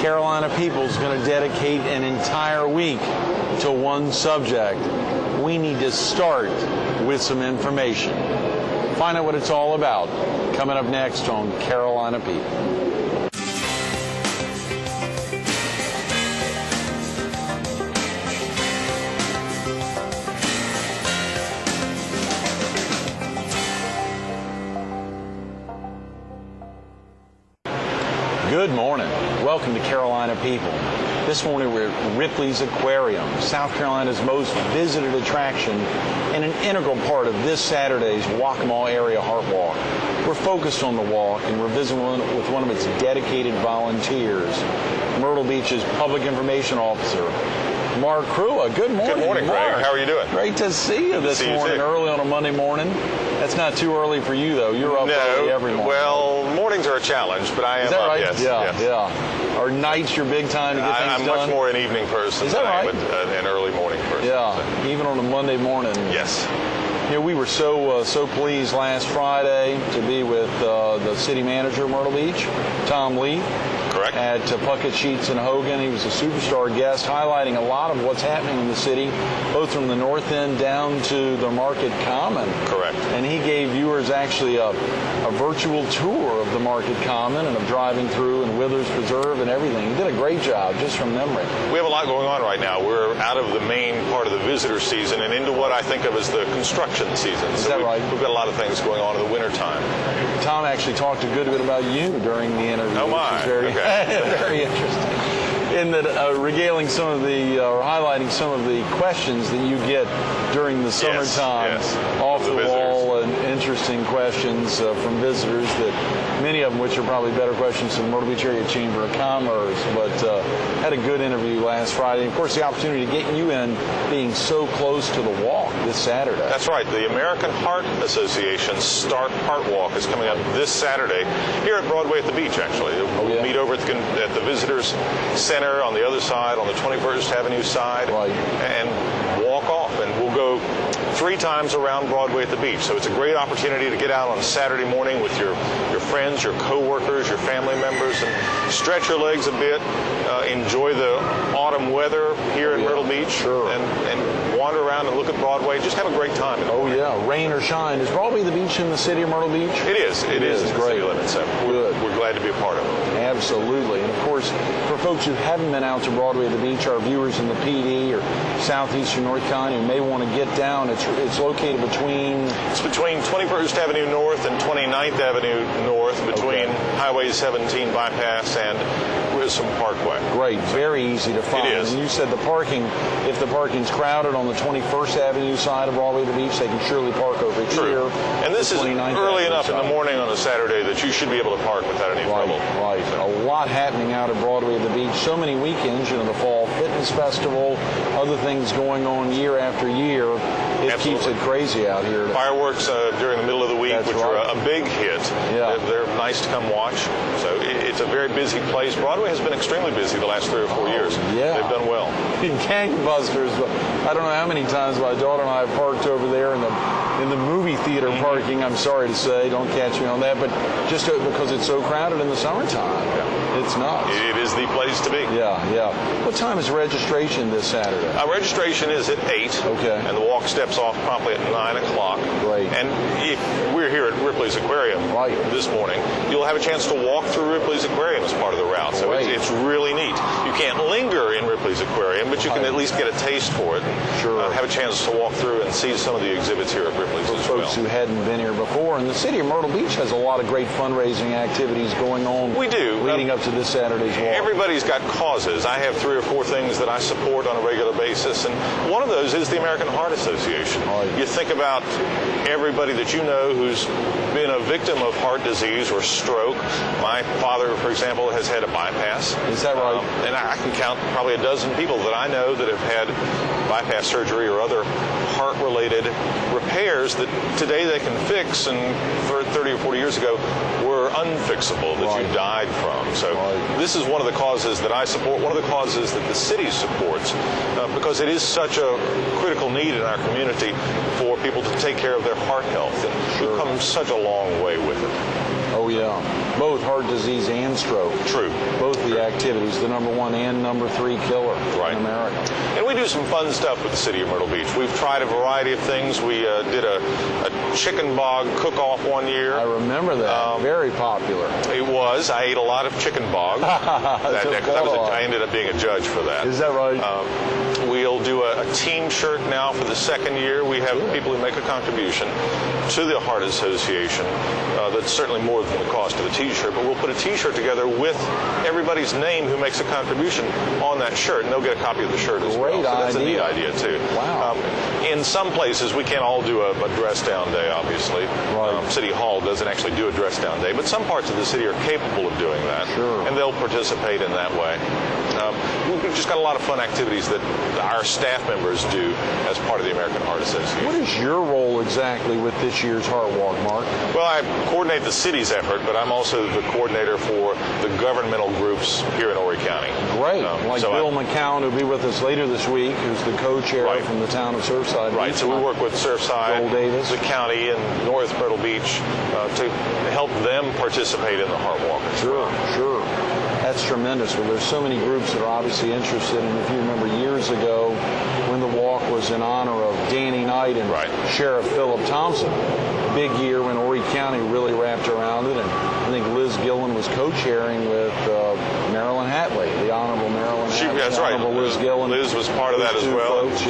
Carolina people is going to dedicate an entire week to one subject. We need to start with some information. Find out what it's all about. Coming up next on Carolina People. Good morning. Welcome to Carolina People. This morning we're at Ripley's Aquarium, South Carolina's most visited attraction and an integral part of this Saturday's Waccamaw Area Heart Walk. We're focused on the walk and we're visiting with one of its dedicated volunteers, Myrtle Beach's Public Information Officer, Mark Kruea. Good morning. Good morning, Greg. Mark. How are you doing? Great to see you this morning, early on a Monday morning. That's not too early for you, though. You're up early every morning. Well, mornings are a challenge, but I am Is that up, right? yes. Yeah. Are nights your big time to get things I'm done? much more an evening person Is that than I right? am an early morning person. Yeah, So. even on a Monday morning. Yes. You know, we were so pleased last Friday to be with the city manager of Myrtle Beach, Tom Lee. Correct. At Puckett, Sheets, and Hogan. He was a superstar guest, highlighting a lot of what's happening in the city, both from the north end down to the Market Common. Correct. And he gave viewers actually a virtual tour of the Market Common and of driving through and Withers Preserve and everything. He did a great job, just from memory. We have a lot going on right now. We're out of the main part of the visitor season and into what I think of as the construction season. Is that right? We've got a lot of things going on in the wintertime. Tom actually talked a good bit about you during the interview. Oh, my. Which is very, very interesting. In that regaling some of the, or highlighting some of the questions that you get during the summertime. Yes. Off the wall and interesting questions from visitors, that many of them which are probably better questions from the Myrtle Beach Area Chamber of Commerce. But had a good interview last Friday. And of course, the opportunity to get you in being so close to the walk this Saturday. That's right. The American Heart Association's Start Heart Walk is coming up this Saturday here at Broadway at the beach, actually. We'll meet over at the Visitors Center on the other side, on the 21st Avenue side, and walk off. And we'll go 3 times around Broadway at the beach. So it's a great opportunity to get out on Saturday morning with your friends, your co-workers, your family members, and stretch your legs a bit, enjoy the autumn weather here in Myrtle Beach, and wander around and look at Broadway. Just have a great time. Rain or shine. Is Broadway the beach in the city of Myrtle Beach? It is. It is in the city limits. So we're glad to be a part of it. Absolutely. And of course, for folks who haven't been out to Broadway at the beach, our viewers in the PD or southeastern North Carolina who may want to get down, it's located between... It's between 21st Avenue North and 29th Avenue North, between Highway 17 bypass and Grissom Parkway. Great. Very easy to find. It is. And you said the parking, if the parking's crowded on the 21st Avenue side of Broadway at the beach, they can surely park over here. And this is early enough in the morning on a Saturday that you should be able to park without any trouble. Right. A lot happening out at Broadway at the beach. So many weekends, the Fall Fitness Festival, other things going on year after year. It keeps it crazy out here. Fireworks during the middle of the week, which are a big hit. Yeah. They're nice to come watch. So it's a very busy place. Broadway has been extremely busy the last 3 or 4 years. Yeah. They've done well. Gangbusters. I don't know how many times my daughter and I have parked over there in the movie theater parking. I'm sorry to say, don't catch me on that, but just because it's so crowded in the summertime. It's nuts. It is the place to be. Yeah. What time is registration this Saturday? Registration is at 8. Okay. And the walk steps off promptly at 9 o'clock. Great. And if we're here at Ripley's Aquarium this morning, you'll have a chance to walk through Ripley's Aquarium as part of the route. So it's really neat. You can't linger in Ripley's Aquarium, but you can at least get a taste for it. And, have a chance to walk through and see some of the exhibits here at Ripley's as well. Folks who hadn't been here before. And the city of Myrtle Beach has a lot of great fundraising activities going on. We do. Leading up to this Saturday's walk. Everybody's got causes. I have 3 or 4 things that I support on a regular basis, and one of those is the American Heart Association. You think about everybody that you know who's been a victim of heart disease or stroke. My father, for example, has had a bypass. Is that right? And I can count probably a dozen people that I know that have had bypass surgery or other heart-related repairs that today they can fix, and 30 or 40 years ago were unfixable, that you died from. So this is one of the causes that I support, one of the causes that the city supports, because it is such a critical need in our community for people to take care of their heart health. And we've come such a long way with it. Oh yeah. Both heart disease and stroke. True. Both the activities, the #1 and #3 killer in America. And we do some fun stuff with the city of Myrtle Beach. We've tried a variety of things. We did a chicken bog cook-off one year. I remember that. Very popular. It was. I ate a lot of chicken bog. I ended up being a judge for that. Is that right? We'll do a team shirt now for the second year. We have people who make a contribution to the Heart Association. That's certainly more than the cost of a T-shirt, but we'll put a T-shirt together with everybody's name who makes a contribution on that shirt, and they'll get a copy of the shirt as well. So that's a neat idea, too. Wow. In some places, we can't all do a dress-down day, obviously. Right. City Hall doesn't actually do a dress-down day, but some parts of the city are capable of doing that, and they'll participate in that way. We've just got a lot of fun activities that our staff members do as part of the American Heart Association. What is your role exactly with this year's Heart Walk, Mark? Well, I coordinate the city's effort, but I'm also the coordinator for the governmental groups here in Horry County. Great. Like Bill McCown, who'll be with us later this week, who's the co-chair from the town of Surfside. Right, so we work with Surfside, the county, and North Myrtle Beach to help them participate in the Heart Walk. Sure. That's tremendous. Well, there's so many groups that are obviously interested, and if you remember years ago when the walk was in honor of Danny Knight and Sheriff Philip Thompson, big year when Horry County really wrapped around it, and I think Liz Gillen was co-chairing with Marilyn Hatley, the Honorable Marilyn Hatley. That's right. Liz Gillen. Liz was part of that as well. Folks,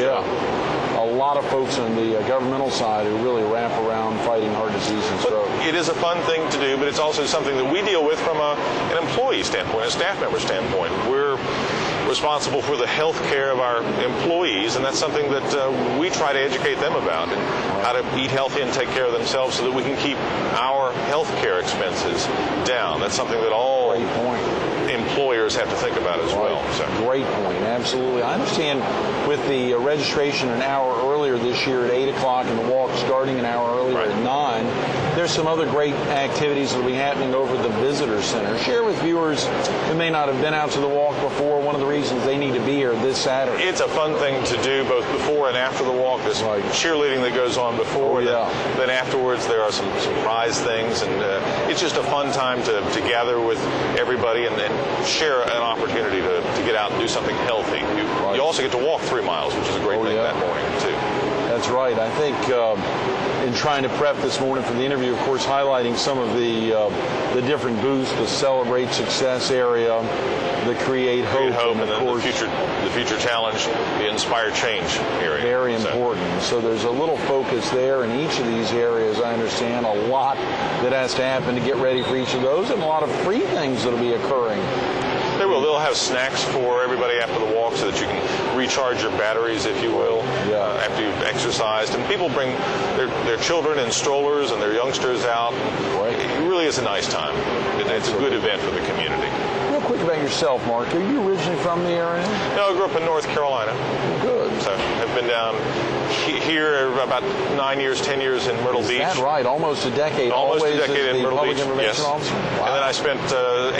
a lot of folks on the governmental side who really wrap around fighting heart disease and stroke. It is a fun thing to do, but it's also something that we deal with from an employee standpoint, a staff member standpoint. We're responsible for the health care of our employees, and that's something that we try to educate them about, and how to eat healthy and take care of themselves so that we can keep our health care expenses down. That's something that all employers have to think about as well. So. Great point. Absolutely. I understand with the registration an hour earlier this year at 8 o'clock and the walk starting an hour earlier at 9, there's some other great activities that will be happening over at the Visitor Center. Share with viewers who may not have been out to the walk before one of the reasons they need to be here this Saturday. It's a fun thing to do both before and after the walk. There's cheerleading that goes on before. Then afterwards there are some prize things, and it's just a fun time to gather with everybody and share an opportunity to get out and do something healthy. You also get to walk 3 miles, which is a great thing that morning, too. That's right. I think in trying to prep this morning for the interview, of course, highlighting some of the different booths, the Celebrate Success area, the Create Hope, and then the Future Challenge, the Inspire Change area. Very important. So there's a little focus there in each of these areas. I understand a lot that has to happen to get ready for each of those, and a lot of free things that'll be occurring. They will. They'll have snacks for everybody after the walk so that you can recharge your batteries, if you will, after you've exercised. And people bring their children in strollers and their youngsters out. It really is a nice time. It's a good event for the community. Real quick about yourself, Mark. Are you originally from the area? No, I grew up in North Carolina. Good. So I've been down here about 9 years, 10 years in Myrtle Beach. Is that right? Almost a decade. Almost a decade in Myrtle Beach. Yes. Officer? Wow. And then I spent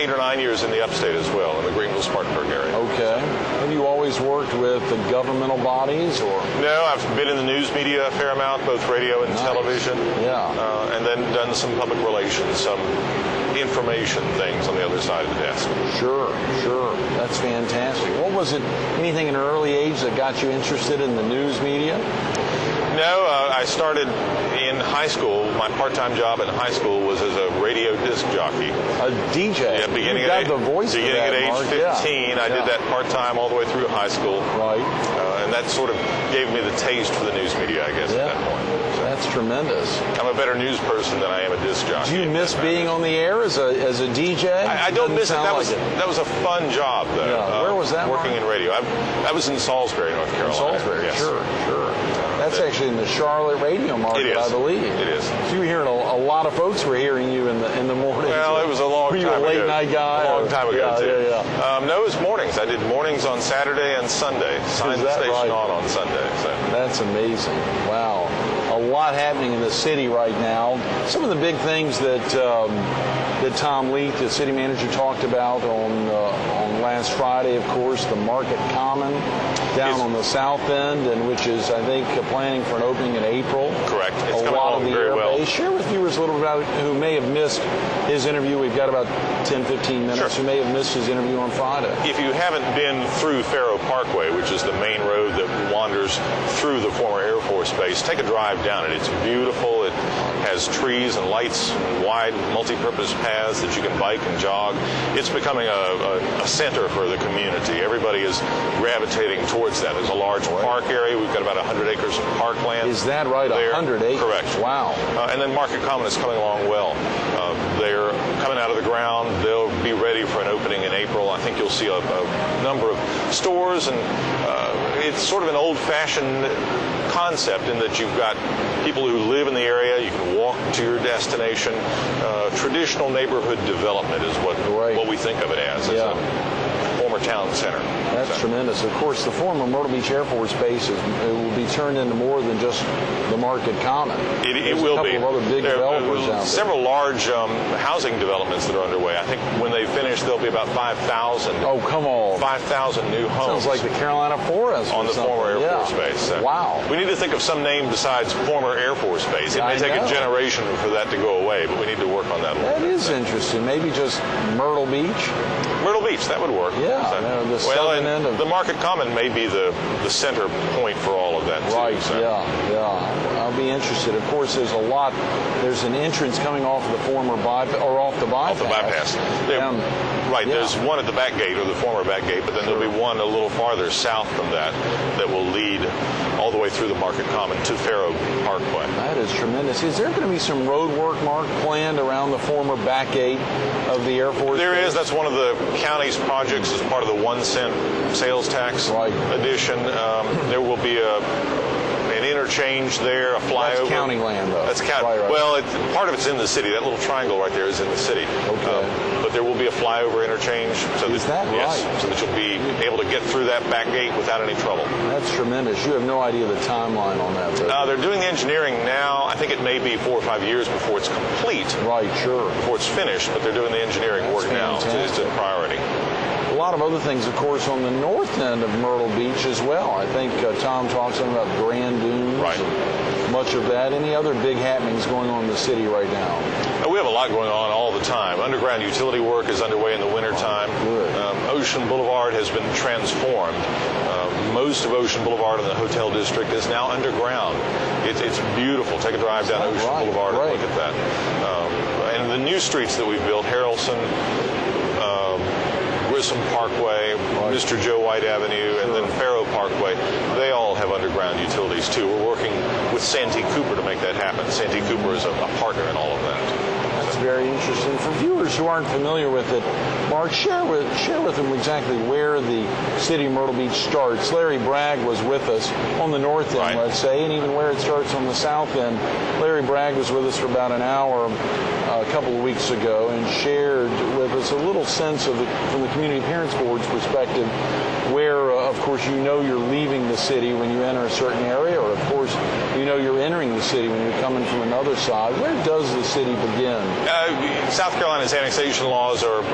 8 or 9 years in the upstate as well, in the Greenville-Spartanburg area. Okay. Have you always worked with the governmental bodies, or? No, I've been in the news media a fair amount, both radio and television. And then done some public relations, some information things on the other side of the desk. Sure. That's fantastic. What was it, anything in an early age that got you interested in the news media? No, I started in high school. My part-time job in high school was as a radio disc jockey. A DJ? Yeah, beginning at age 15. I did that part-time all the way through high school. Right. And that sort of gave me the taste for the news media, I guess, at that point. So that's tremendous. I'm a better news person than I am a disc jockey. Do you miss being on the air as a DJ? I don't miss it. That was a fun job, though. Yeah. Where was that? Working in radio. I was in Salisbury, North Carolina. Salisbury, yes. Sure. That's actually in the Charlotte radio market, I believe. It is. So you were hearing a lot of folks were hearing you in the morning. Well, it was a long time ago. Were you a late night guy? A long time ago, too. No, it was mornings. I did mornings on Saturday and Sunday. Signed the station on Sunday. So. That's amazing. Wow. A lot happening in the city right now. Some of the big things that that Tom Leith, the city manager, talked about on last Friday, of course, the Market Common down on the south end, and which is, I think, planning for an opening in April. Correct. It's a lot of the very well. Share with viewers a little bit about who may have missed his interview. We've got about 10, 15 minutes. Sure. Who may have missed his interview on Friday. If you haven't been through Faro Parkway, which is the main road that wanders through the former Air Force Base, take a drive down it. It's beautiful. It has trees and lights and wide multi-purpose paths that you can bike and jog. It's becoming a center for the community. Everybody is gravitating towards that. There's a large park area. We've got about 100 acres of parkland. Is that right? 100 acres? Correct. Wow. And then Market Common is coming along well. They're coming out of the ground. They'll be ready for an opening in April. I think you'll see a number of stores, and it's sort of an old-fashioned concept in that you've got people who live in the area. You can walk to your destination. Traditional neighborhood development is what we think of it as a former town center. That's tremendous. Of course, the former Myrtle Beach Air Force Base will be turned into more than just the Market Common. It will be. There's a couple of other big developers out there. Several large housing developments that are underway. I think when they finish, there'll be about 5,000. Oh, come on. 5,000 new homes. Sounds like the Carolina Forest on the former Air Force Base. Wow. We need to think of some name besides former Air Force Base. It may take a generation for that to go away, but we need to work on that a little bit. That is interesting. Maybe just Myrtle Beach? Myrtle Beach, that would work. Yeah. The southern end of the Market Common may be the center point for all of that, too. Right, yeah. I'll be interested. Of course, there's an entrance coming off of the former bypass, or off the bypass. Off the bypass. Right, there's one at the back gate, or the former back gate, but then there'll be one a little farther south from that will lead all the way through the Market Common to Faro Parkway. That is tremendous. Is there going to be some road work, Mark, planned around the former back gate of the Air Force There Base? is. That's one of the county's projects as part of the 1 cent sales tax addition. There will be an interchange there, a flyover. That's county land, though. That's county. Right. Well, part of it's in the city. That little triangle right there is in the city. Okay. But there will be a flyover interchange. Is that right? Yes, so that you'll be able to get through that back gate without any trouble. That's tremendous. You have no idea the timeline on that, though. They're doing the engineering now. I think it may be 4 or 5 years before it's complete. Right, sure. Before it's finished, but they're doing the engineering work now. So it's a priority. A lot of other things, of course, on the north end of Myrtle Beach as well. I think Tom talked something about Grand Dunes. Right. Much of that. Any other big happenings going on in the city right now? We have a lot going on all the time. Underground utility work is underway in the wintertime. Ocean Boulevard has been transformed. Most of Ocean Boulevard in the hotel district is now underground. It's beautiful. Take a drive down Ocean Boulevard and look at that. And the new streets that we've built, Harrelson, Grissom Parkway, Mr. Joe White Avenue, and then Faro Parkway, they all have underground utilities too. We're working with Santee Cooper to make that happen. Santee Cooper is a partner in all of that. That's very interesting. For viewers who aren't familiar with it, Mark, share with them exactly where the city of Myrtle Beach starts. Larry Bragg was with us on the north end, let's say, and even where it starts on the south end. Larry Bragg was with us for about an hour a couple of weeks ago and shared with us a little sense of from the Community Appearance Board's perspective where, of course, you know you're leaving the city when you enter a certain area, or, of course, you know you're entering the city when you're coming from another side. Where does the city begin? South Carolina's annexation laws are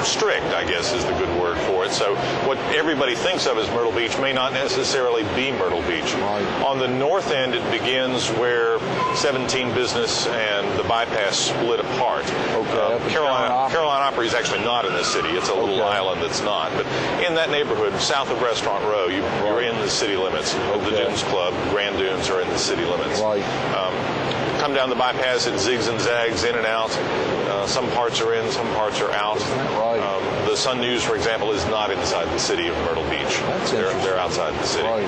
strict, I guess is the good word for it. So what everybody thinks of as Myrtle Beach may not necessarily be Myrtle Beach. Right. On the north end, it begins where 17 Business and the bypass split apart. Okay. Carolina Opry is actually not in the city. It's a little island that's not. But in that neighborhood, south of Restaurant Row, you're in the city limits. The Dunes Club, Grand Dunes are in the city limits. Right. Come down the bypass, it zigs and zags in and out. Some parts are in, some parts are out. Right. The Sun News, for example, is not inside the city of Myrtle Beach. They're outside the city. Right.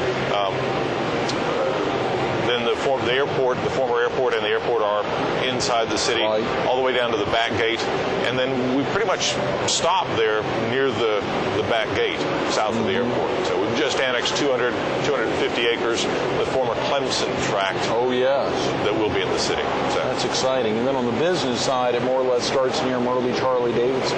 Then the former airport and the airport are inside the city, all the way down to the back gate. And then we pretty much stop there near the back gate, south of the airport. So we've just annexed 250 acres, the former Clemson tract. Oh, yes. That will be in the city. So that's exciting. And then on the business side, it more or less starts near Myrtle Beach Harley-Davidson.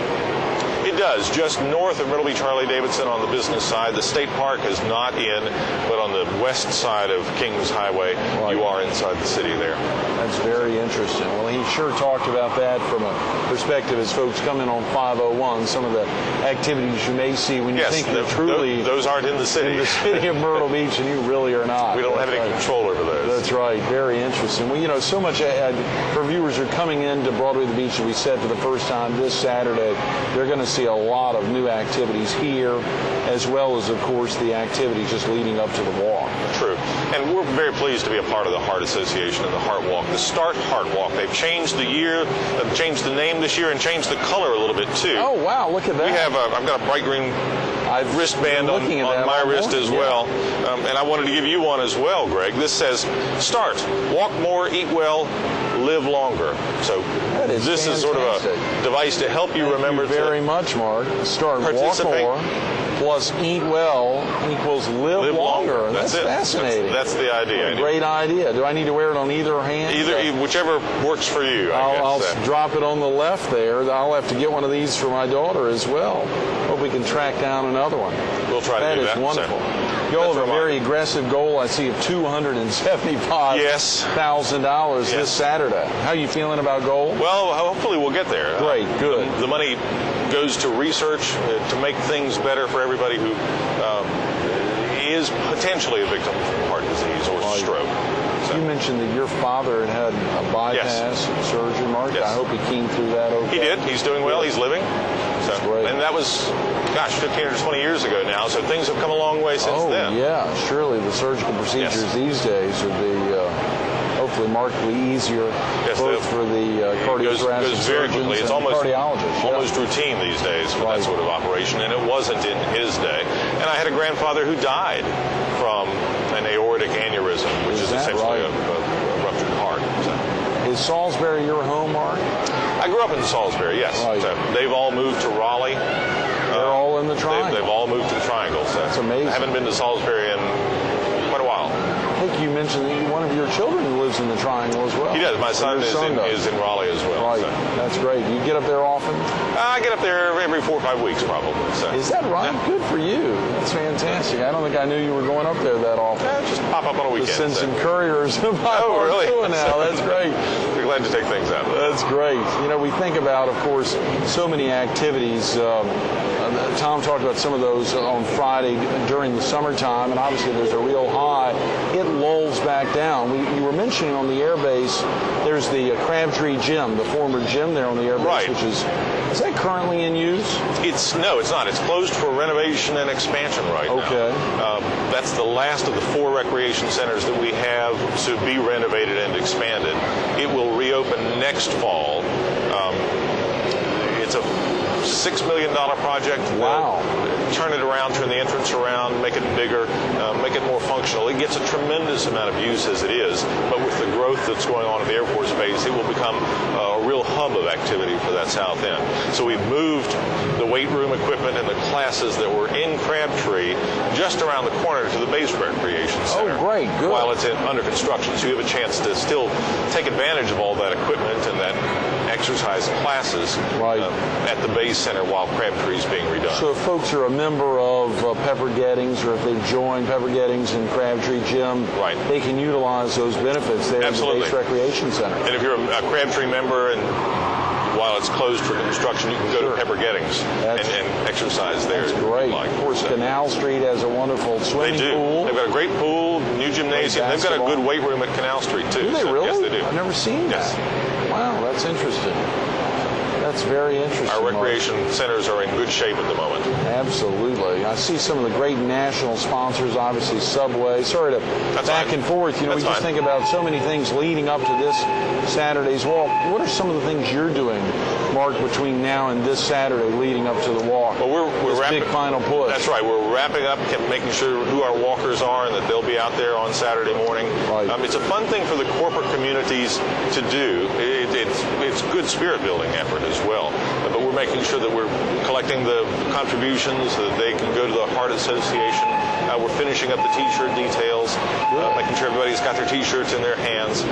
It does, just north of Myrtle Beach Harley-Davidson on the business side. The state park is not in, but on the west side of Kings Highway, you are inside the city there. That's very interesting. Well, he sure talked about that from a perspective as folks come in on 501, some of the activities you may see when you think they're truly... Those aren't in the city. In the city of Myrtle Beach, and you really are not. We don't have any control over those. That's right. Very interesting. Well, you know, so much for viewers who are coming into Broadway the Beach, as we said, for the first time this Saturday. They're going to see a lot of new activities here, as well as, of course, the activities just leading up to the walk. True. And we're very pleased to be a part of the Heart Association and the Heart Walk. The Start Heart Walk. They've changed the year, changed the name this year, and changed the color a little bit, too. Oh, wow. Look at that. We have I've got a bright green wristband on my wrist as well. And I wanted to give you one as well, Greg. This says, start, walk more, eat well, live longer. So this is sort of a device to help you remember Thank you very much, Mark. Start, walk more, plus eat well equals live longer. That's fascinating. That's the idea. Great idea. Do I need to wear it on either hand? Whichever works for you, I'll drop it on the left there. I'll have to get one of these for my daughter as well. Hope we can track down another one. We'll try to do that. That is wonderful. You all have a very aggressive goal, I see, of $275,000 this Saturday. How are you feeling about goal? Well, hopefully we'll get there. Great, good. The money goes to research to make things better for everybody who is potentially a victim of heart disease or stroke. You mentioned that your father had a bypass surgery, Mark. Yes. I hope he came through that okay. He did. He's doing well. He's living. That's great. And that was, 15 or 20 years ago now, so things have come a long way since then. Oh, yeah. Surely the surgical procedures these days would be hopefully markedly easier both for the cardiothoracic surgeons it's and cardiologists. Almost routine these days for that sort of operation, and it wasn't in his day. And I had a grandfather who died from an aortic aneurysm, which is essentially a ruptured heart. So. Is Salisbury your home, Mark? I grew up in Salisbury, yes. Right. So they've all moved to Raleigh. They're all in the Triangle. They've all moved to the Triangle. So that's amazing. I haven't been to Salisbury in quite a while. I think you mentioned that one of your children lives in the Triangle as well. He does. My son is in Raleigh as well. Right. So. That's great. Do you get up there often? I get up there every 4 or 5 weeks, probably. So. Is that right? Yeah. Good for you. That's fantastic. I don't think I knew you were going up there that often. Just pop up on a weekend. Just send some couriers. Oh, really? Now. That's great. We're glad to take things out. That's great. You know, we think about, of course, so many activities. Tom talked about some of those on Friday during the summertime, and obviously there's a real high. It lulls back down. You were mentioning on the airbase, there's the Crabtree Gym, the former gym there on the airbase, which is that currently in use? No, it's not. It's closed for renovation and expansion right now. Okay. That's the last of the 4 recreation centers that we have to be renovated and expanded. It will reopen next fall. It's a $6 million project. Wow. Turn it around, turn the entrance around, make it bigger, make it more functional. It gets a tremendous amount of use as it is, but with the growth that's going on at the Air Force Base, it will become a real hub of activity for that south end. So we've moved the weight room equipment and the classes that were in Crabtree just around the corner to the Base Recreation Center. Oh, great, good. While it's under construction, so you have a chance to still take advantage of all that equipment and that exercise classes at the Base Center while Crabtree is being redone. So if folks are a member of Pepper Gettings, or if they've joined Pepper Gettings and Crabtree Gym, they can utilize those benefits there at the Base Recreation Center. And if you're a Crabtree member and while it's closed for construction, you can go to Pepper Gettings and exercise there. That's great. Of course, Canal Street has a wonderful swimming pool. They've got a great pool, new gymnasium. They've got a good weight room at Canal Street, too. Do they really? Yes, they do. I've never seen that. Wow, that's interesting. That's very interesting. Our recreation centers are in good shape at the moment. Absolutely. I see some of the great national sponsors, obviously Subway. Sorry to back and forth. You know, we just think about so many things leading up to this Saturday's walk. What are some of the things you're doing, Mark, between now and this Saturday leading up to the walk? Well, we're wrapping, big final push. That's right. We're wrapping up, making sure who our walkers are and that they'll be out there on Saturday morning. Right. It's a fun thing for the corporate communities to do. It's good spirit building effort as well. But we're making sure that we're collecting the contributions so that they can go to the Heart Association. We're finishing up the T-shirt details, making sure everybody's got their T-shirts in their hands.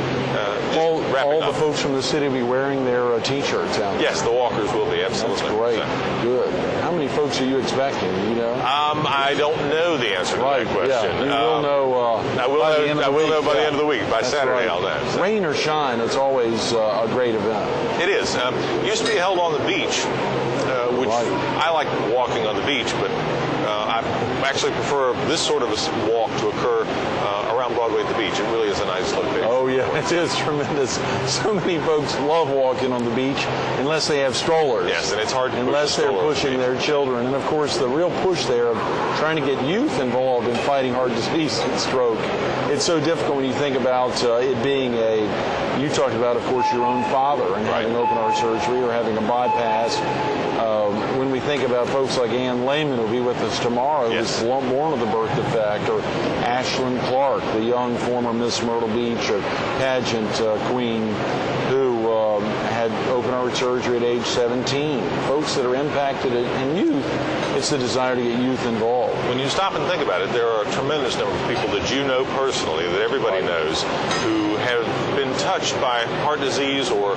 All the folks from the city will be wearing their T-shirts out. Yes, the walkers will be, absolutely. That's great. So. Good. How many folks are you expecting? You know? I don't know the answer to that question. Yeah, you will know. I will know by the end of the week. By That's Saturday, right. I'll know. So. Rain or shine, it's always a great event. It is. Used to be held on the beach, which I like walking on the beach, but I actually prefer this sort of a walk to occur around Broadway at the beach. It really is a nice location. Oh, yeah, it is tremendous. So many folks love walking on the beach unless they have strollers. Yes, and it's hard to unless they're pushing their children. And, of course, the real push there of trying to get youth involved in fighting heart disease and stroke. It's so difficult when you think about it being you talked about, of course, your own father and having open heart surgery or having a bypass. When we think about folks like Ann Lehman, who'll be with us tomorrow, who was born with a birth defect, or Ashlyn Clark, the young former Miss Myrtle Beach pageant queen, who had open heart surgery at age 17. Folks that are impacted in youth, it's the desire to get youth involved. When you stop and think about it, there are a tremendous number of people that you know personally, that everybody knows, who have been touched by heart disease or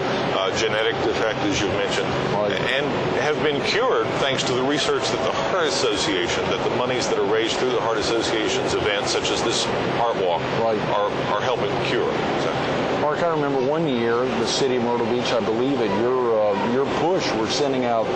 genetic defect, as you mentioned, and have been cured thanks to the research that the Heart Association, that the monies that are raised through the Heart Association's events, such as this Heart Walk, are helping cure. So. Mark, I remember one year, the city of Myrtle Beach, I believe, at your push, we're sending out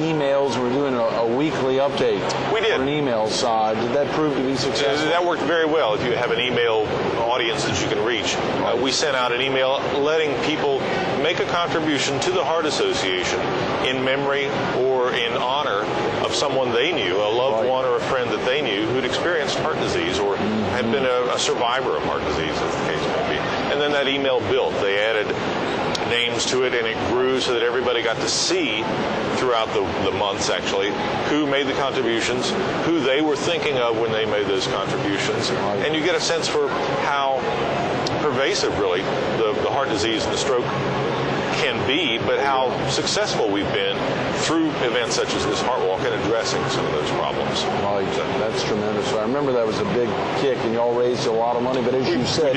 emails. We're doing a weekly update. We did. On an email side. Did that prove to be successful? That worked very well. If you have an email audience that you can reach, we sent out an email letting people make a contribution to the Heart Association in memory or in honor of someone they knew, a loved one or a friend that they knew who'd experienced heart disease or had been a survivor of heart disease, as the case may be. And then that email built. They added names to it, and it grew so that everybody got to see throughout the months, actually, who made the contributions, who they were thinking of when they made those contributions. And you get a sense for how pervasive, really, the heart disease and the stroke can be, but how successful we've been through events such as this Heart Walk in addressing some of those problems. Right, that's tremendous. I remember that was a big kick, and y'all raised a lot of money, but as you said,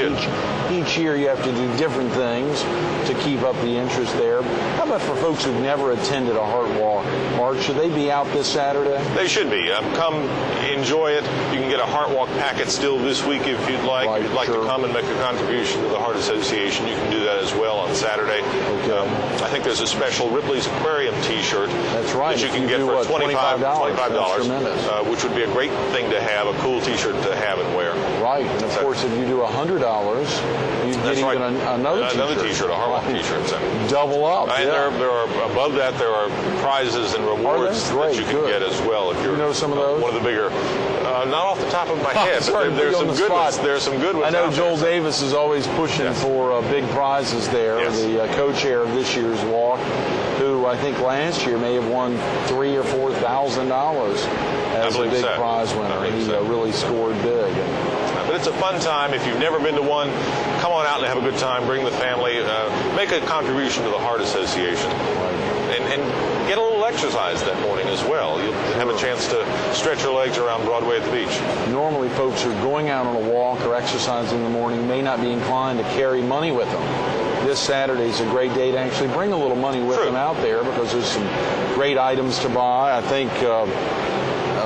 each year you have to do different things to keep up the interest there. How about for folks who've never attended a Heart Walk? Mark, should they be out this Saturday? They should be. Come enjoy it. You can get a Heart Walk packet still this week if you'd like. If you'd like to come and make a contribution to the Heart Association, you can do that as well on Saturday. Okay. I think there's a special Ripley's Aquarium T-shirt that you can get for $25, which would be a great thing to have, a cool T-shirt to have and wear. Right, and of course, if you do $100, you get even another T-shirt, a Heart Walk T-shirt. So. Double up. And there are above that, there are prizes and rewards that you can get as well. If you're some of those? One of the bigger, not off the top of my head, but there's some good ones. There's some good ones. I know Joel Davis is always pushing for big prizes there. The co-chair of this year's walk, who I think last year may have won $3,000 or $4,000 as a big prize winner. He really scored big. But it's a fun time. If you've never been to one, come on out and have a good time. Bring the family. Make a contribution to the Heart Association. And get a little exercise that morning as well. You'll have a chance to stretch your legs around Broadway at the beach. Normally, folks who are going out on a walk or exercising in the morning may not be inclined to carry money with them. This Saturday is a great day to actually bring a little money with them out there, because there's some great items to buy. I think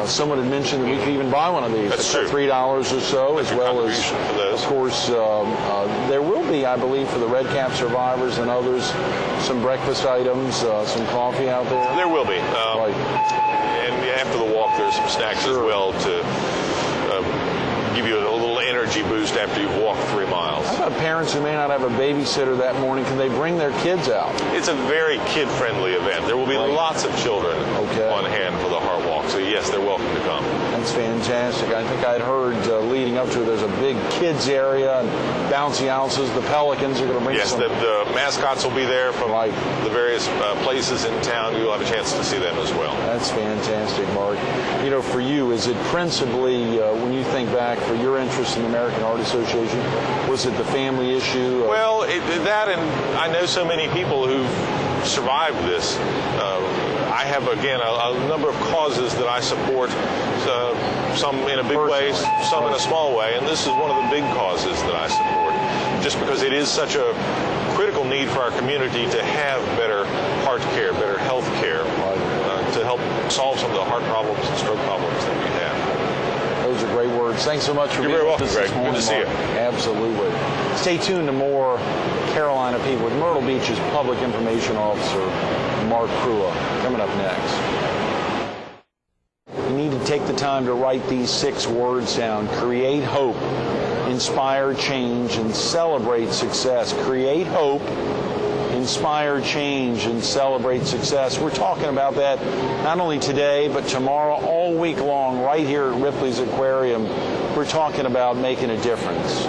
someone had mentioned that we could even buy one of these for $3 or so, as well as, of course, there will be, I believe, for the Red Cap survivors and others, some breakfast items, some coffee out there. There will be. And after the walk, there's some snacks as well to give you a little energy boost after you've walked 3 miles. How about parents who may not have a babysitter that morning? Can they bring their kids out? It's a very kid-friendly event. There will be lots of children on hand for the Heart Walk. So, yes, they're welcome to come. That's fantastic. I think I'd heard leading up to it, there's a big kids area and bouncy houses. The Pelicans are going to bring some. Yes, the mascots will be there from the various places in town. You'll have a chance to see them as well. That's fantastic, Mark. You know, for you, is it principally, when you think back, for your interest in the American Heart Association, was it the family issue? Well, that, and I know so many people who've survived this. I have, again, a number of causes that I support, some in a big way, some in a small way, and this is one of the big causes that I support, just because it is such a critical need for our community to have better heart care, better health care, to help solve some of the heart problems and stroke problems that we have. Those are great words. Thanks so much for being with us this morning, Good to see you. Absolutely. Stay tuned to more Carolina People with Myrtle Beach's Public Information Officer, Mark Kruea, coming up next. You need to take the time to write these 6 words down. Create hope, inspire change, and celebrate success. Create hope, inspire change, and celebrate success. We're talking about that not only today, but tomorrow, all week long, right here at Ripley's Aquarium. We're talking about making a difference,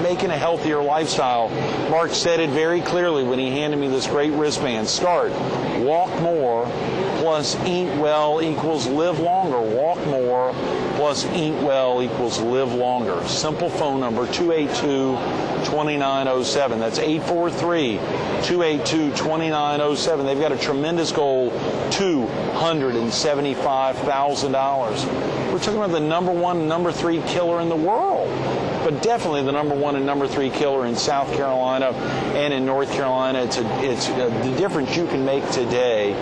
making a healthier lifestyle. Mark said it very clearly when he handed me this great wristband. Start, walk more, plus eat well equals live longer. Walk more, plus eat well equals live longer. Simple phone number, 282-2907. That's 843-282-2907. They've got a tremendous goal, $275,000. We're talking about the number 1 and number 3 killer in the world, but definitely the number 1 and number 3 killer in South Carolina and in North Carolina. It's the difference you can make today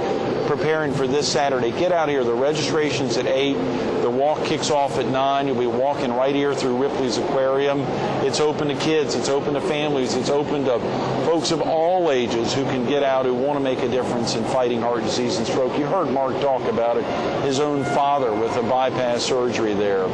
preparing for this Saturday. Get out here. The registration's at 8. The walk kicks off at 9. You'll be walking right here through Ripley's Aquarium. It's open to kids. It's open to families. It's open to folks of all ages who can get out, who want to make a difference in fighting heart disease and stroke. You heard Mark talk about it. His own father with a bypass surgery there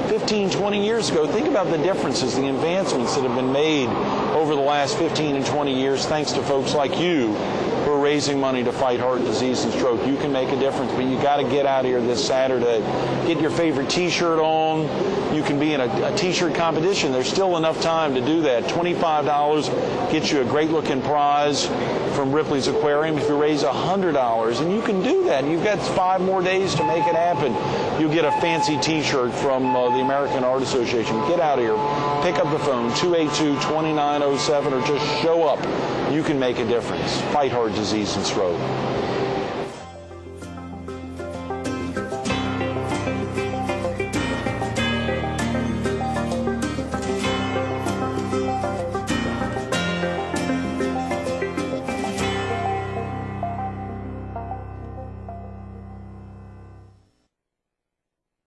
15, 20 years ago. Think about the differences, the advancements that have been made over the last 15 and 20 years thanks to folks like you who are raising money to fight heart disease and stroke. You can make a difference, but you got to get out here this Saturday. Get your favorite T-shirt on. You can be in a T-shirt competition. There's still enough time to do that. $25 gets you a great-looking prize from Ripley's Aquarium. If you raise $100, and you can do that. You've got 5 more days to make it happen. You'll get a fancy T-shirt from the American Heart Association. Get out here. Pick up the phone, 282-2907, or just show up. You can make a difference. Fight heart disease and stroke.